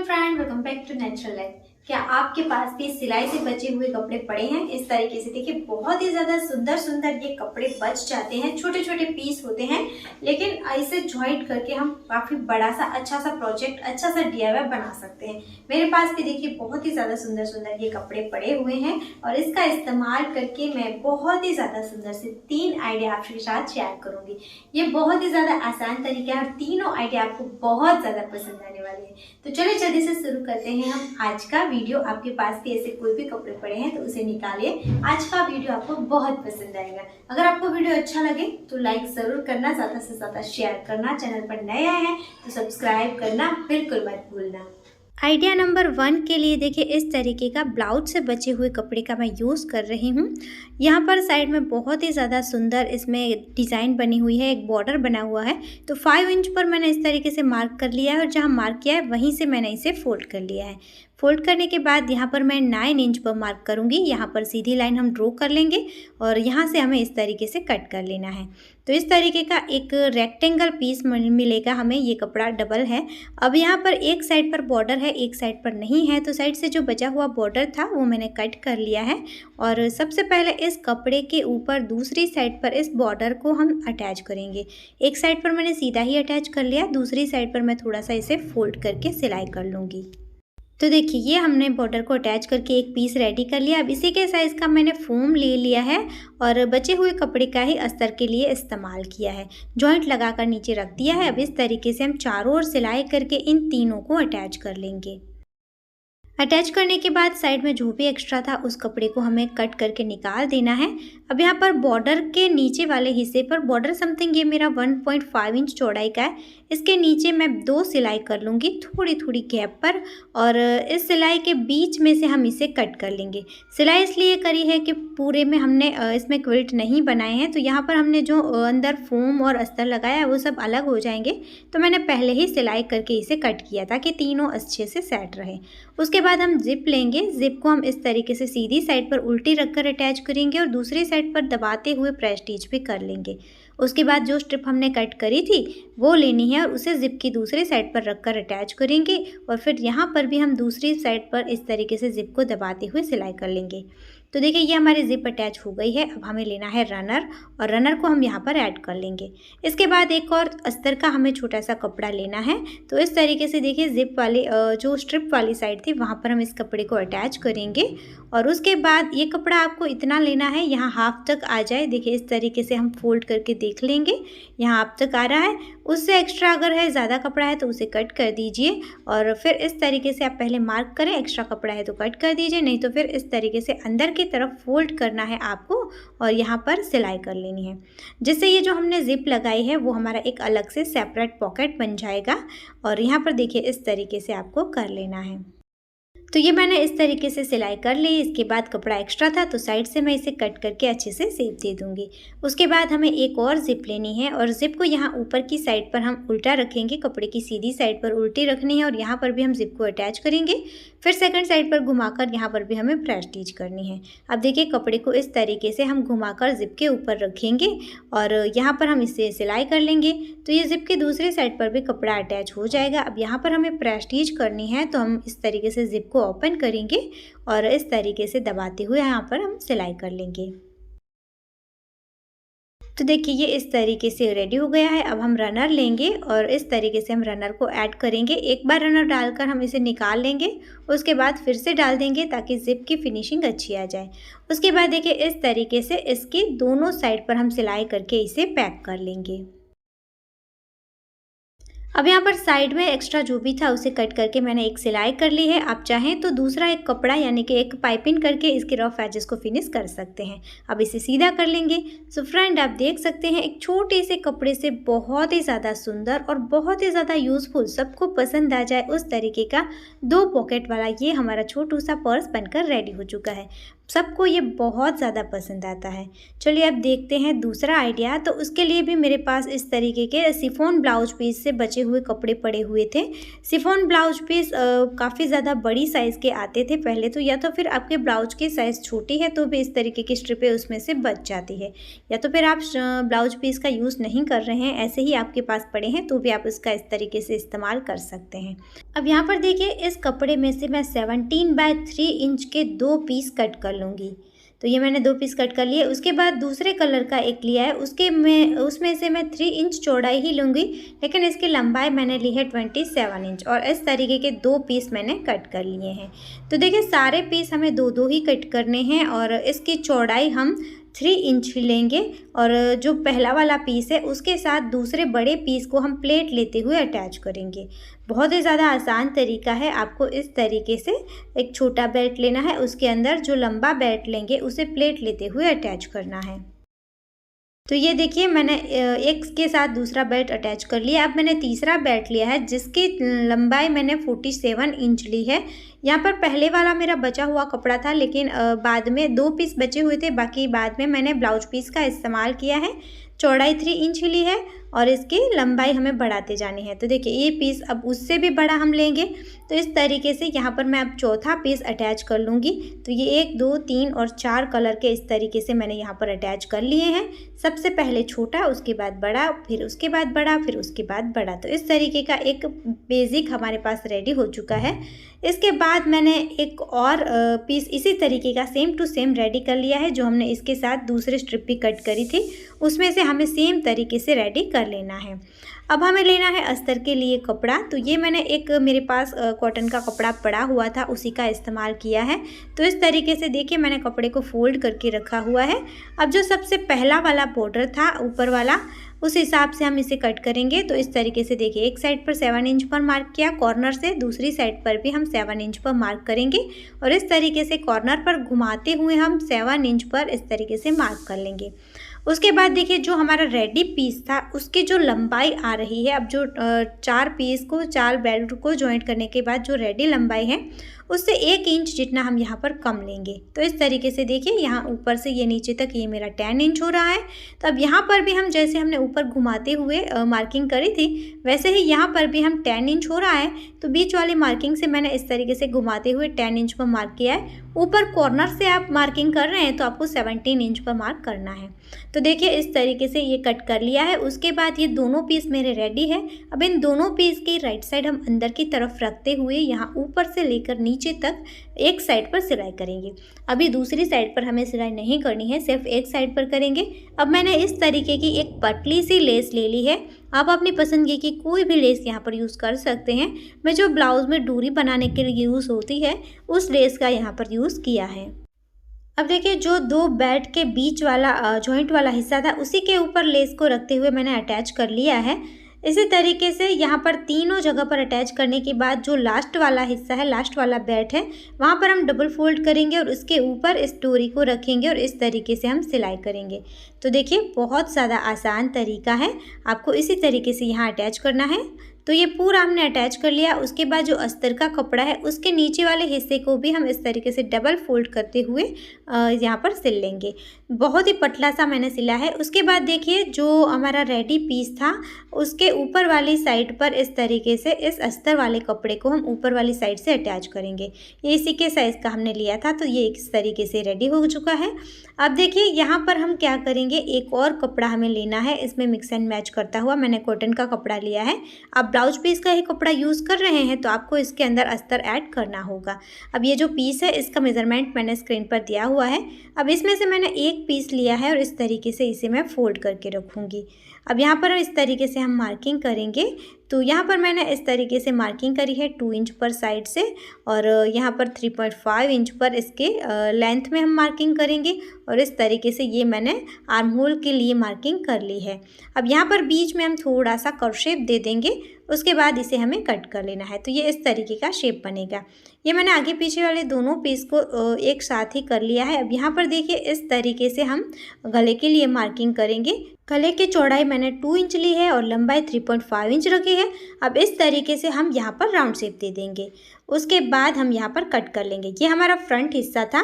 Friend, welcome back to natural life. क्या आपके पास भी सिलाई से बचे हुए कपड़े पड़े हैं? इस तरीके से देखिए, बहुत ही ज्यादा सुंदर सुंदर ये कपड़े बच जाते हैं। छोटे छोटे पीस होते हैं, लेकिन इसे ज्वाइंट करके हम काफी बड़ा सा अच्छा सा प्रोजेक्ट, अच्छा सा DIY बना सकते हैं। मेरे पास भी देखिए बहुत ही ज्यादा सुंदर सुंदर ये कपड़े पड़े हुए हैं और इसका इस्तेमाल करके मैं बहुत ही ज्यादा सुंदर से 3 आइडिया आपके साथ शेयर करूंगी। ये बहुत ही ज्यादा आसान तरीका है और तीनों आइडिया आपको बहुत ज्यादा पसंद आने वाले हैं। तो चलिए जल्दी से शुरू करते हैं हम आज का वीडियो। आपके पास भी ऐसे कोई भी कपड़े पड़े हैं तो उसे निकालिए। आज का वीडियो आपको बहुत पसंद आएगा। अगर आपको वीडियो अच्छा लगे तो लाइक जरूर करना, ज्यादा से ज्यादा शेयर करना। चैनल पर नए आए हैं तो सब्सक्राइब करना बिल्कुल मत भूलना। आइडिया नंबर 1 के लिए देखिए, इस तरीके का ब्लाउज से बचे हुए कपड़े का मैं यूज़ कर रही हूँ। यहाँ पर साइड में बहुत ही ज़्यादा सुंदर इसमें डिज़ाइन बनी हुई है, एक बॉर्डर बना हुआ है। तो 5 इंच पर मैंने इस तरीके से मार्क कर लिया है और जहाँ मार्क किया है वहीं से मैंने इसे फोल्ड कर लिया है। फोल्ड करने के बाद यहाँ पर मैं 9 इंच पर मार्क करूँगी। यहाँ पर सीधी लाइन हम ड्रॉ कर लेंगे और यहाँ से हमें इस तरीके से कट कर लेना है। तो इस तरीके का एक रेक्टेंगल पीस मिलेगा हमें। ये कपड़ा डबल है। अब यहाँ पर एक साइड पर बॉर्डर है, एक साइड पर नहीं है, तो साइड से जो बचा हुआ बॉर्डर था वो मैंने कट कर लिया है। और सबसे पहले इस कपड़े के ऊपर दूसरी साइड पर इस बॉर्डर को हम अटैच करेंगे। एक साइड पर मैंने सीधा ही अटैच कर लिया, दूसरी साइड पर मैं थोड़ा सा इसे फोल्ड करके सिलाई कर लूँगी। तो देखिए, ये हमने बॉर्डर को अटैच करके एक पीस रेडी कर लिया। अब इसी के साइज़ का मैंने फोम ले लिया है और बचे हुए कपड़े का ही अस्तर के लिए इस्तेमाल किया है। जॉइंट लगाकर नीचे रख दिया है। अब इस तरीके से हम चारों ओर सिलाई करके इन तीनों को अटैच कर लेंगे। अटैच करने के बाद साइड में जो भी एक्स्ट्रा था उस कपड़े को हमें कट करके निकाल देना है। अब यहाँ पर बॉर्डर के नीचे वाले हिस्से पर, बॉर्डर समथिंग ये मेरा 1.5 इंच चौड़ाई का है, इसके नीचे मैं 2 सिलाई कर लूँगी थोड़ी थोड़ी गैप पर और इस सिलाई के बीच में से हम इसे कट कर लेंगे। सिलाई इसलिए करी है कि पूरे में हमने इसमें क्विल्ट नहीं बनाए हैं, तो यहाँ पर हमने जो अंदर फोम और अस्तर लगाया है वो सब अलग हो जाएंगे। तो मैंने पहले ही सिलाई करके इसे कट किया ताकि तीनों अच्छे से सेट रहे। उसके बाद हम जिप लेंगे। जिप को हम इस तरीके से सीधी साइड पर उल्टी रखकर अटैच करेंगे और दूसरी साइड पर दबाते हुए प्रेस स्टिच भी कर लेंगे। उसके बाद जो स्ट्रिप हमने कट करी थी वो लेनी है और उसे जिप की दूसरी साइड पर रखकर अटैच करेंगे और फिर यहाँ पर भी हम दूसरी साइड पर इस तरीके से जिप को दबाते हुए सिलाई कर लेंगे। तो देखिए, ये हमारी जिप अटैच हो गई है। अब हमें लेना है रनर और रनर को हम यहाँ पर ऐड कर लेंगे। इसके बाद एक और अस्तर का हमें छोटा सा कपड़ा लेना है। तो इस तरीके से देखिए, जिप वाली जो स्ट्रिप वाली साइड थी वहाँ पर हम इस कपड़े को अटैच करेंगे और उसके बाद ये कपड़ा आपको इतना लेना है यहाँ हाफ तक आ जाए। देखिए, इस तरीके से हम फोल्ड करके देख लेंगे, यहाँ हाफ तक आ रहा है। उससे एक्स्ट्रा अगर है, ज़्यादा कपड़ा है तो उसे कट कर दीजिए और फिर इस तरीके से आप पहले मार्क करें। एक्स्ट्रा कपड़ा है तो कट कर दीजिए, नहीं तो फिर इस तरीके से अंदर की तरफ फोल्ड करना है आपको और यहाँ पर सिलाई कर लेनी है, जिससे ये जो हमने जिप लगाई है वो हमारा एक अलग से सेपरेट पॉकेट बन जाएगा। और यहाँ पर देखिए, इस तरीके से आपको कर लेना है। तो ये मैंने इस तरीके से सिलाई कर ली। इसके बाद कपड़ा एक्स्ट्रा था तो साइड से मैं इसे कट करके अच्छे से शेप दे दूंगी। उसके बाद हमें एक और जिप लेनी है और जिप को यहाँ ऊपर की साइड पर हम उल्टा रखेंगे, कपड़े की सीधी साइड पर उल्टी रखनी है और यहाँ पर भी हम जिप को अटैच करेंगे। फिर सेकंड साइड पर घुमाकर यहाँ पर भी हमें प्रेस स्टिच करनी है। अब देखिए, कपड़े को इस तरीके से हम घुमाकर जिप के ऊपर रखेंगे और यहाँ पर हम इसे सिलाई कर लेंगे। तो ये जिप की दूसरी साइड पर भी कपड़ा अटैच हो जाएगा। अब यहाँ पर हमें प्रेस स्टिच करनी है, तो हम इस तरीके से जिप को ओपन करेंगे और इस तरीके से दबाते हुए यहाँ पर हम सिलाई कर लेंगे। तो देखिए, ये इस तरीके से रेडी हो गया है। अब हम रनर लेंगे और इस तरीके से हम रनर को ऐड करेंगे। एक बार रनर डालकर हम इसे निकाल लेंगे, उसके बाद फिर से डाल देंगे ताकि जिप की फिनिशिंग अच्छी आ जाए। उसके बाद देखिए, इस तरीके से इसकी दोनों साइड पर हम सिलाई करके इसे पैक कर लेंगे। अब यहाँ पर साइड में एक्स्ट्रा जो भी था उसे कट करके मैंने एक सिलाई कर ली है। आप चाहें तो दूसरा एक कपड़ा यानी कि एक पाइपिंग करके इसके रफ एजेस को फिनिश कर सकते हैं। अब इसे सीधा कर लेंगे। सो फ्रेंड, आप देख सकते हैं एक छोटे से कपड़े से बहुत ही ज़्यादा सुंदर और बहुत ही ज़्यादा यूज़फुल, सबको पसंद आ जाए उस तरीके का 2 पॉकेट वाला ये हमारा छोटू सा पर्स बनकर रेडी हो चुका है। सबको ये बहुत ज़्यादा पसंद आता है। चलिए अब देखते हैं दूसरा आइडिया। तो उसके लिए भी मेरे पास इस तरीके के शिफॉन ब्लाउज पीस से बचे हुए कपड़े पड़े हुए थे। शिफॉन ब्लाउज पीस काफ़ी ज़्यादा बड़ी साइज़ के आते थे पहले तो, या तो फिर आपके ब्लाउज की साइज़ छोटी है तो भी इस तरीके की स्ट्रिपें उसमें से बच जाती है, या तो फिर आप ब्लाउज पीस का यूज़ नहीं कर रहे हैं, ऐसे ही आपके पास पड़े हैं तो भी आप इसका इस तरीके से इस्तेमाल कर सकते हैं। अब यहाँ पर देखिए इस कपड़े में से मैं 17/3 इंच के 2 पीस कट कर लूँगी। तो ये मैंने 2 पीस कट कर लिए। उसके बाद दूसरे कलर का एक लिया है, उसमें से मैं 3 इंच चौड़ाई ही लूँगी, लेकिन इसकी लंबाई मैंने ली है 27 इंच और इस तरीके के 2 पीस मैंने कट कर लिए हैं। तो देखिए सारे पीस हमें 2-2 ही कट करने हैं और इसकी चौड़ाई हम 3 इंच ही लेंगे और जो पहला वाला पीस है उसके साथ दूसरे बड़े पीस को हम प्लेट लेते हुए अटैच करेंगे। बहुत ही ज़्यादा आसान तरीका है। आपको इस तरीके से एक छोटा बेल्ट लेना है, उसके अंदर जो लंबा बेल्ट लेंगे उसे प्लेट लेते हुए अटैच करना है। तो ये देखिए मैंने एक के साथ दूसरा बेल्ट अटैच कर लिया। अब मैंने तीसरा बेल्ट लिया है जिसकी लंबाई मैंने 47 इंच ली है। यहाँ पर पहले वाला मेरा बचा हुआ कपड़ा था, लेकिन बाद में 2 पीस बचे हुए थे, बाकी बाद में मैंने ब्लाउज पीस का इस्तेमाल किया है। चौड़ाई 3 इंच ली है और इसकी लंबाई हमें बढ़ाते जानी है। तो देखिए ये पीस अब उससे भी बड़ा हम लेंगे। तो इस तरीके से यहाँ पर मैं अब चौथा पीस अटैच कर लूँगी। तो ये 1, 2, 3 और 4 कलर के इस तरीके से मैंने यहाँ पर अटैच कर लिए हैं। सबसे पहले छोटा, उसके बाद बड़ा, फिर उसके बाद बड़ा, फिर उसके बाद बड़ा। तो इस तरीके का एक बेसिक हमारे पास रेडी हो चुका है। इसके बाद मैंने एक और पीस इसी तरीके का सेम टू सेम रेडी कर लिया है, जो हमने इसके साथ दूसरी स्ट्रिप भी कट करी थी, उसमें से हमें सेम तरीके से रेडी कर लेना है। अब हमें लेना है अस्तर के लिए कपड़ा। तो ये मैंने एक मेरे पास कॉटन का कपड़ा पड़ा हुआ था, उसी का इस्तेमाल किया है। तो इस तरीके से देखिए मैंने कपड़े को फोल्ड करके रखा हुआ है। अब जो सबसे पहला वाला बॉर्डर था ऊपर वाला, उस हिसाब से हम इसे कट करेंगे। तो इस तरीके से देखिए एक साइड पर 7 इंच पर मार्क किया कॉर्नर से, दूसरी साइड पर भी हम 7 इंच पर मार्क करेंगे और इस तरीके से कॉर्नर पर घुमाते हुए हम 7 इंच पर इस तरीके से मार्क कर लेंगे। उसके बाद देखिए जो हमारा रेडी पीस था उसकी जो लंबाई आ रही है, अब जो 4 पीस को 4 बेल्ट को जॉइंट करने के बाद जो रेडी लंबाई है उससे 1 इंच जितना हम यहाँ पर कम लेंगे। तो इस तरीके से देखिए यहाँ ऊपर से ये नीचे तक ये मेरा 10 इंच हो रहा है। तो अब यहाँ पर भी हम जैसे हमने ऊपर घुमाते हुए मार्किंग करी थी, वैसे ही यहाँ पर भी हम 10 इंच हो रहा है। तो बीच वाली मार्किंग से मैंने इस तरीके से घुमाते हुए 10 इंच पर मार्क किया है। ऊपर कॉर्नर से आप मार्किंग कर रहे हैं तो आपको 17 इंच पर मार्क करना है। तो देखिए इस तरीके से ये कट कर लिया है। उसके बाद ये दोनों पीस मेरे रेडी है। अब इन दोनों पीस की राइट साइड हम अंदर की तरफ रखते हुए यहाँ ऊपर से लेकर नीचे तक एक साइड पर सिलाई करेंगे। अभी दूसरी साइड पर हमें सिलाई नहीं करनी है, सिर्फ एक साइड पर करेंगे। अब मैंने इस तरीके की एक पतली सी लेस ले ली है। आप अपनी पसंद की कोई भी लेस यहाँ पर यूज़ कर सकते हैं। मैं जो ब्लाउज में डोरी बनाने के लिए यूज़ होती है उस लेस का यहाँ पर यूज़ किया है। अब देखिए जो 2 बेल्ट के बीच वाला जॉइंट वाला हिस्सा था उसी के ऊपर लेस को रखते हुए मैंने अटैच कर लिया है। इसी तरीके से यहाँ पर तीनों जगह पर अटैच करने के बाद जो लास्ट वाला हिस्सा है, लास्ट वाला बेल्ट है, वहाँ पर हम डबल फोल्ड करेंगे और उसके ऊपर इस डोरी को रखेंगे और इस तरीके से हम सिलाई करेंगे। तो देखिए बहुत ज़्यादा आसान तरीका है, आपको इसी तरीके से यहाँ अटैच करना है। तो ये पूरा हमने अटैच कर लिया। उसके बाद जो अस्तर का कपड़ा है उसके नीचे वाले हिस्से को भी हम इस तरीके से डबल फोल्ड करते हुए यहाँ पर सिल लेंगे। बहुत ही पतला सा मैंने सिला है। उसके बाद देखिए जो हमारा रेडी पीस था उसके ऊपर वाली साइड पर इस तरीके से इस अस्तर वाले कपड़े को हम ऊपर वाली साइड से अटैच करेंगे। ये इसी के साइज़ का हमने लिया था, तो ये इस तरीके से रेडी हो चुका है। अब देखिए यहाँ पर हम क्या करेंगे, एक और कपड़ा हमें लेना है, इसमें मिक्स एंड मैच करता हुआ। मैंने कॉटन का कपड़ा लिया है। आप ब्लाउज पीस का ही कपड़ा यूज़ कर रहे हैं तो आपको इसके अंदर अस्तर ऐड करना होगा। अब ये जो पीस है इसका मेज़रमेंट मैंने स्क्रीन पर दिया हुआ है। अब इसमें से मैंने एक पीस लिया है और इस तरीके से इसे मैं फोल्ड करके रखूँगी। अब यहाँ पर इस तरीके से हम मार्किंग करेंगे। तो यहाँ पर मैंने इस तरीके से मार्किंग करी है 2 इंच पर साइड से और यहाँ पर 3.5 इंच पर इसके लेंथ में हम मार्किंग करेंगे और इस तरीके से ये मैंने आर्म होल के लिए मार्किंग कर ली है। अब यहाँ पर बीच में हम थोड़ा सा कर्व शेप दे देंगे, उसके बाद इसे हमें कट कर लेना है। तो ये इस तरीके का शेप बनेगा। ये मैंने आगे पीछे वाले दोनों पीस को एक साथ ही कर लिया है। अब यहाँ पर देखिए इस तरीके से हम गले के लिए मार्किंग करेंगे। गले की चौड़ाई मैंने 2 इंच ली है और लंबाई 3.5 इंच रखी है। अब इस तरीके से हम यहाँ पर राउंड शेप दे देंगे। उसके बाद हम यहाँ पर कट कर लेंगे। ये हमारा फ्रंट हिस्सा था,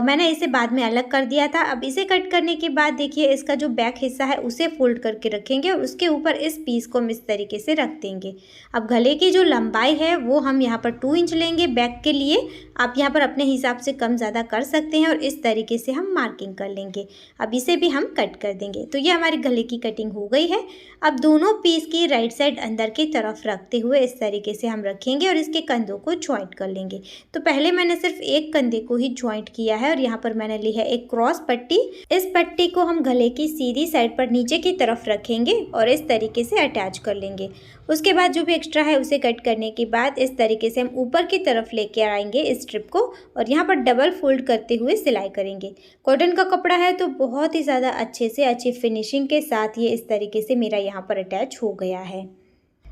मैंने इसे बाद में अलग कर दिया था। अब इसे कट करने के बाद देखिए इसका जो बैक हिस्सा है उसे फोल्ड करके रखेंगे और उसके ऊपर इस पीस को हम इस तरीके से रख देंगे। अब गले की जो लंबाई है वो हम यहाँ पर 2 इंच लेंगे बैक के लिए। आप यहाँ पर अपने हिसाब से कम ज़्यादा कर सकते हैं और इस तरीके से हम मार्किंग कर लेंगे। अब इसे भी हम कट कर देंगे। तो ये हमारे गले की कटिंग हो गई है। अब दोनों पीस की राइट साइड अंदर की तरफ रखते हुए इस तरीके से हम रखेंगे और इसके कंधों को ज्वाइंट कर लेंगे। तो पहले मैंने सिर्फ एक कंधे को ही ज्वाइंट किया है और यहाँ पर मैंने ली है एक क्रॉस पट्टी। इस पट्टी को हम गले की सीधी साइड पर नीचे की तरफ रखेंगे और इस तरीके से अटैच कर लेंगे। उसके बाद जो भी एक्स्ट्रा है उसे कट करने के बाद इस तरीके से हम ऊपर की तरफ लेके आएंगे इस स्ट्रिप को और यहाँ पर डबल फोल्ड करते हुए सिलाई करेंगे। कॉटन का कपड़ा है तो बहुत ही ज़्यादा अच्छे से अच्छी फिनिशिंग के साथ ये इस तरीके से मेरा यहाँ पर अटैच हो गया है।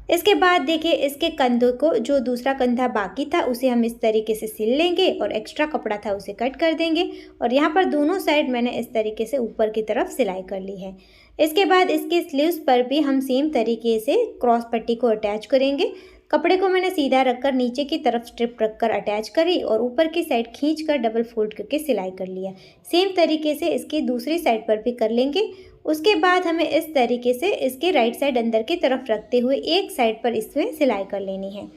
इसके बाद देखिए इसके कंधों को, जो दूसरा कंधा बाकी था उसे हम इस तरीके से सिल लेंगे और एक्स्ट्रा कपड़ा था उसे कट कर देंगे और यहाँ पर दोनों साइड मैंने इस तरीके से ऊपर की तरफ सिलाई कर ली है। इसके बाद इसके स्लीव्स पर भी हम सेम तरीके से क्रॉस पट्टी को अटैच करेंगे। कपड़े को मैंने सीधा रखकर नीचे की तरफ स्ट्रिप रखकर अटैच करी और ऊपर की साइड खींचकर डबल फोल्ड करके सिलाई कर लिया। सेम तरीके से इसकी दूसरी साइड पर भी कर लेंगे। उसके बाद हमें इस तरीके से इसके राइट साइड अंदर की तरफ रखते हुए एक साइड पर इसमें सिलाई कर लेनी है।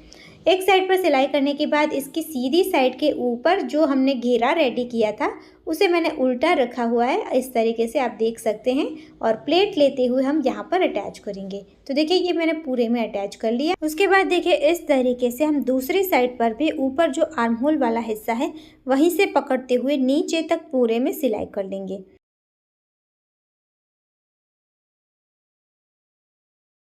एक साइड पर सिलाई करने के बाद इसकी सीधी साइड के ऊपर जो हमने घेरा रेडी किया था उसे मैंने उल्टा रखा हुआ है, इस तरीके से आप देख सकते हैं, और प्लेट लेते हुए हम यहाँ पर अटैच करेंगे। तो देखिए ये मैंने पूरे में अटैच कर लिया। उसके बाद देखिए इस तरीके से हम दूसरी साइड पर भी ऊपर जो आर्म होल वाला हिस्सा है वहीं से पकड़ते हुए नीचे तक पूरे में सिलाई कर लेंगे।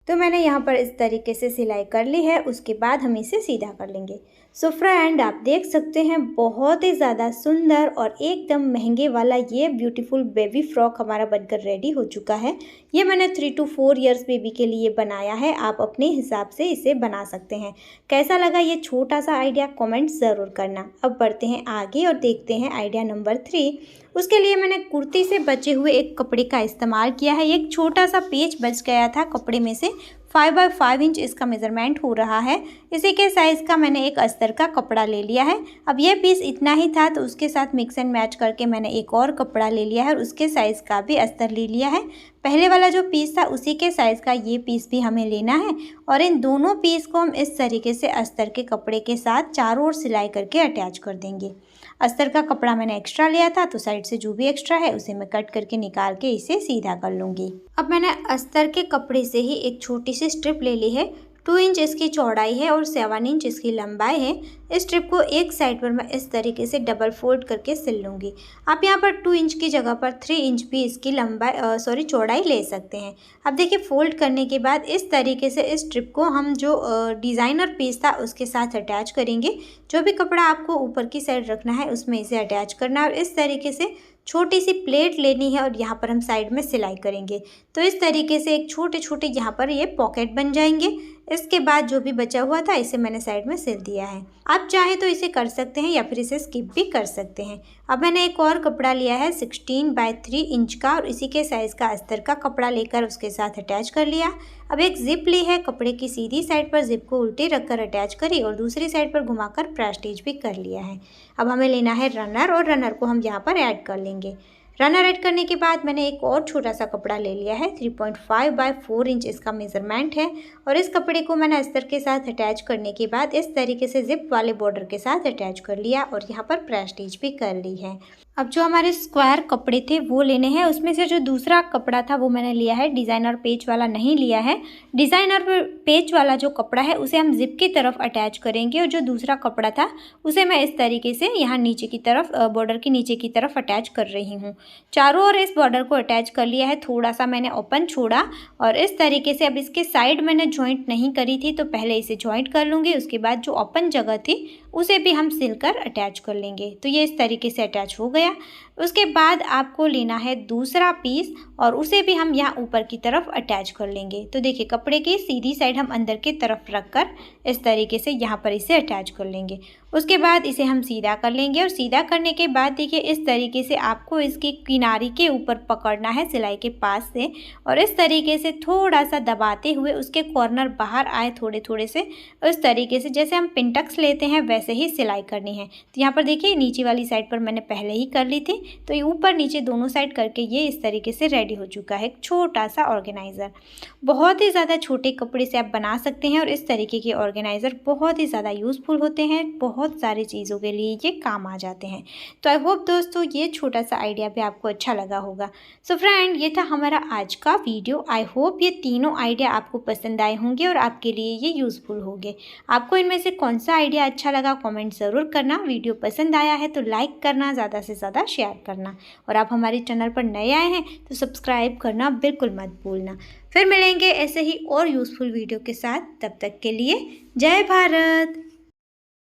तो मैंने यहाँ पर इस तरीके से सिलाई कर ली है। उसके बाद हम इसे सीधा कर लेंगे। सो फ्रेंड, आप देख सकते हैं बहुत ही ज़्यादा सुंदर और एकदम महंगे वाला ये ब्यूटीफुल बेबी फ्रॉक हमारा बनकर रेडी हो चुका है। ये मैंने 3 to 4 इयर्स बेबी के लिए बनाया है। आप अपने हिसाब से इसे बना सकते हैं। कैसा लगा ये छोटा सा आइडिया, कमेंट ज़रूर करना। अब बढ़ते हैं आगे और देखते हैं आइडिया नंबर 3। उसके लिए मैंने कुर्ती से बचे हुए एक कपड़े का इस्तेमाल किया है। एक छोटा सा पेच बच गया था कपड़े में से, 5 by 5 इंच इसका मेज़रमेंट हो रहा है। इसी के साइज़ का मैंने एक अस्तर का कपड़ा ले लिया है। अब ये पीस इतना ही था तो उसके साथ मिक्स एंड मैच करके मैंने एक और कपड़ा ले लिया है और उसके साइज़ का भी अस्तर ले लिया है। पहले वाला जो पीस था उसी के साइज़ का ये पीस भी हमें लेना है और इन दोनों पीस को हम इस तरीके से अस्तर के कपड़े के साथ चारों ओर सिलाई करके अटैच कर देंगे। अस्तर का कपड़ा मैंने एक्स्ट्रा लिया था तो साइड से जो भी एक्स्ट्रा है उसे मैं कट करके निकाल के इसे सीधा कर लूँगी। अब मैंने अस्तर के कपड़े से ही एक छोटी सी स्ट्रिप ले ली है। 2 इंच इसकी चौड़ाई है और 7 इंच इसकी लंबाई है। इस स्ट्रिप को एक साइड पर मैं इस तरीके से डबल फोल्ड करके सिल लूँगी। आप यहाँ पर 2 इंच की जगह पर 3 इंच भी इसकी चौड़ाई ले सकते हैं। अब देखिए फोल्ड करने के बाद इस तरीके से इस स्ट्रिप को हम जो डिज़ाइनर पीस था उसके साथ अटैच करेंगे। जो भी कपड़ा आपको ऊपर की साइड रखना है उसमें इसे अटैच करना है और इस तरीके से छोटी सी प्लेट लेनी है और यहाँ पर हम साइड में सिलाई करेंगे। तो इस तरीके से एक छोटे छोटे यहाँ पर ये पॉकेट बन जाएंगे। इसके बाद जो भी बचा हुआ था इसे मैंने साइड में सिल दिया है। आप चाहे तो इसे कर सकते हैं या फिर इसे स्किप भी कर सकते हैं। अब मैंने एक और कपड़ा लिया है 16 by 3 इंच का और इसी के साइज़ का अस्तर का कपड़ा लेकर उसके साथ अटैच कर लिया। अब एक जिप ली है, कपड़े की सीधी साइड पर जिप को उल्टी रखकर अटैच करी और दूसरी साइड पर घुमाकर प्रेस्टीज भी कर लिया है। अब हमें लेना है रनर और रनर को हम यहाँ पर ऐड कर लेंगे। रनर ऐड करने के बाद मैंने एक और छोटा सा कपड़ा ले लिया है। 3.5 by 4 इंच इसका मेज़रमेंट है और इस कपड़े को मैंने अस्तर के साथ अटैच करने के बाद इस तरीके से जिप वाले बॉर्डर के साथ अटैच कर लिया और यहाँ पर प्रेस्टीज भी कर ली है। अब जो हमारे स्क्वायर कपड़े थे वो लेने हैं। उसमें से जो दूसरा कपड़ा था वो मैंने लिया है, डिज़ाइनर पेच वाला नहीं लिया है। डिज़ाइनर पेच वाला जो कपड़ा है उसे हम जिप की तरफ अटैच करेंगे और जो दूसरा कपड़ा था उसे मैं इस तरीके से यहाँ नीचे की तरफ, बॉर्डर के नीचे की तरफ अटैच कर रही हूँ। चारों ओर इस बॉर्डर को अटैच कर लिया है। थोड़ा सा मैंने ओपन छोड़ा और इस तरीके से अब इसके साइड मैंने जॉइंट नहीं करी थी तो पहले इसे जॉइंट कर लूँगी। उसके बाद जो ओपन जगह थी उसे भी हम सिलकर अटैच कर लेंगे। तो ये इस तरीके से अटैच हो गया। उसके बाद आपको लेना है दूसरा पीस और उसे भी हम यहाँ ऊपर की तरफ अटैच कर लेंगे। तो देखिए कपड़े की सीधी साइड हम अंदर की तरफ रखकर इस तरीके से यहाँ पर इसे अटैच कर लेंगे। उसके बाद इसे हम सीधा कर लेंगे और सीधा करने के बाद देखिए इस तरीके से आपको इसकी किनारी के ऊपर पकड़ना है सिलाई के पास से और इस तरीके से थोड़ा सा दबाते हुए उसके कॉर्नर बाहर आए थोड़े थोड़े से। इस तरीके से जैसे हम पिंटक्स लेते हैं वैसे ही सिलाई करनी है। तो यहाँ पर देखिए नीचे वाली साइड पर मैंने पहले ही कर ली थी, तो ये ऊपर नीचे दोनों साइड करके ये इस तरीके से रेडी हो चुका है एक छोटा सा ऑर्गेनाइज़र। बहुत ही ज़्यादा छोटे कपड़े से आप बना सकते हैं और इस तरीके के ऑर्गेनाइज़र बहुत ही ज़्यादा यूज़फुल होते हैं, बहुत सारी चीज़ों के लिए ये काम आ जाते हैं। तो आई होप दोस्तों ये छोटा सा आइडिया भी आपको अच्छा लगा होगा। सो फ्रेंड ये था हमारा आज का वीडियो। आई होप ये तीनों आइडिया आपको पसंद आए होंगे और आपके लिए ये यूज़फुल होंगे। आपको इनमें से कौन सा आइडिया अच्छा लगा कमेंट ज़रूर करना। वीडियो पसंद आया है तो लाइक करना, ज़्यादा से ज़्यादा शेयर करना और आप हमारे चैनल पर नए आए हैं तो सब्सक्राइब करना बिल्कुल मत भूलना। फिर मिलेंगे ऐसे ही और यूज़फुल वीडियो के साथ, तब तक के लिए जय भारत।